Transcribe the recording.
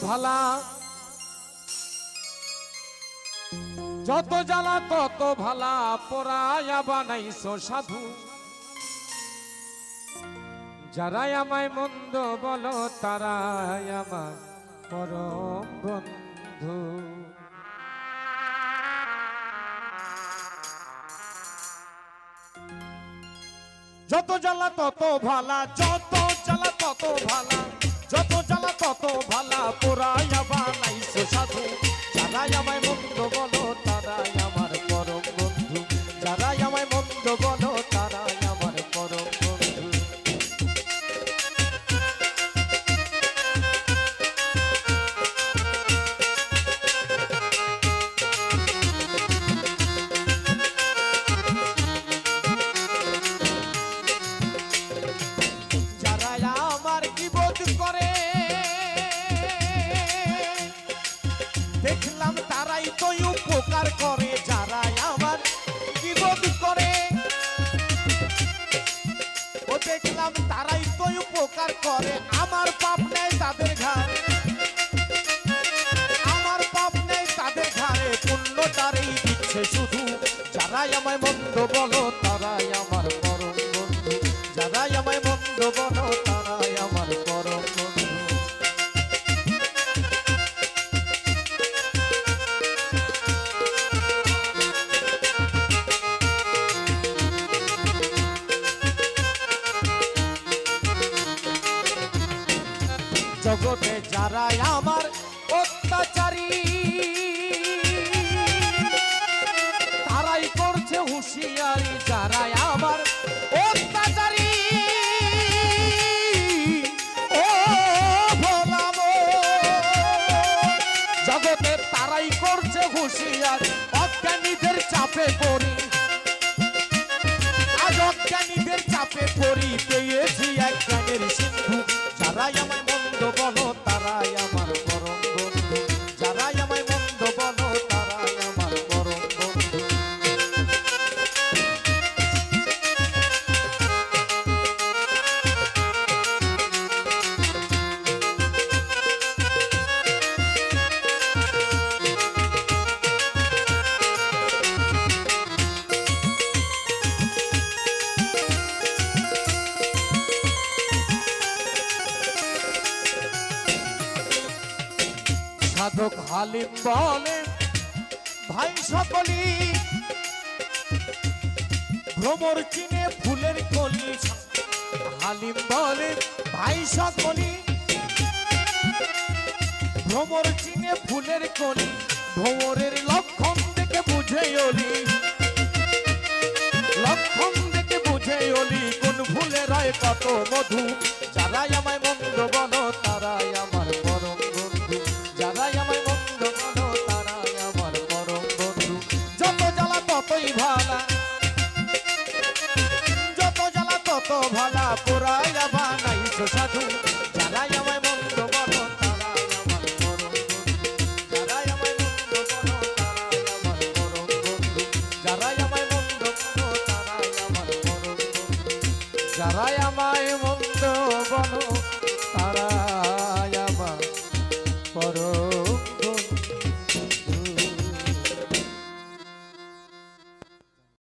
ভালা যত জ্বালা তত ভালা পরায়া বানাইছো সাধু যারাই আমায় মন্দ বলো তারাই আমার পরম বন্ধু। যত জ্বালা তত ভালা যত জ্বালা তত ভালা যত জ্বালা তত ভালা পোড়াইয়া বানাইছো সাধু যারাই আমায় মন্দ বলো তারাই আমার পরম বন্ধু যারাই আমায় মন্দ বলো তারাই আমার পরম বন্ধু। দেখলাম তারাই তো উপকার করে যারাই আমার বিপদ করে ও দেখলাম তারাই তো উপকার করে আমার পাপ নেই তাদের ঘাড়ে আমার পাপ নেই তাদের ঘাড়ে পুণ্য তারাই দিচ্ছে শুধু যারাই আমায় মন্দ বলো তারাই আমার পরম বন্ধু যারাই আমায় মন্দ বলো তারাই আমার পরম বন্ধু। জগতে যারাই আমার অত্যাচারী তারাই করছে হুঁশিয়ারি যারাই আমার অত্যাচারী ও ভোলাম জগতে তারাই করছে হুঁশিয়ারি অজ্ঞানীদের চাপে পড়ি আজ অজ্ঞানীদের চাপে পড়ি পেয়েছি এক জ্ঞানের সিন্ধু যারাই আমায় মন্দ বলো তারাই আমার পরম বন্ধু যারাই আমায় মন্দ বলো তারাই আমার পরম বন্ধু। সাধক হালিম বলে ভাই সকলি ভ্রমর চিনে ফুলের কলি হালিম বলে ভাই সকলি ভ্রমর চিনে ফুলের কলি ভ্রমরের লক্ষণ দেখে বুঝে অলি লক্ষণ দেখে বুঝে অলি কোন ফুলের হয় কত মধু যারাই আমায় মন্দ বলো তারাই আমার পরম বন্ধু যারাই আমায় মন্দ বলো তারাই আমার পরম বন্ধু। যত জ্বালা ততই ভালা যত জ্বালা তত ভালা পোড়াইয়া বানাইছো সাধু যারাই আমায় মন্দ বলো তারাই আমার পরম বন্ধু যারাই আমায় মন্দ বলো তারাই আমার পরম বন্ধু যারাই আমায় মন্দ বলো তারাই আমার পরম বন্ধু যারাই আমায়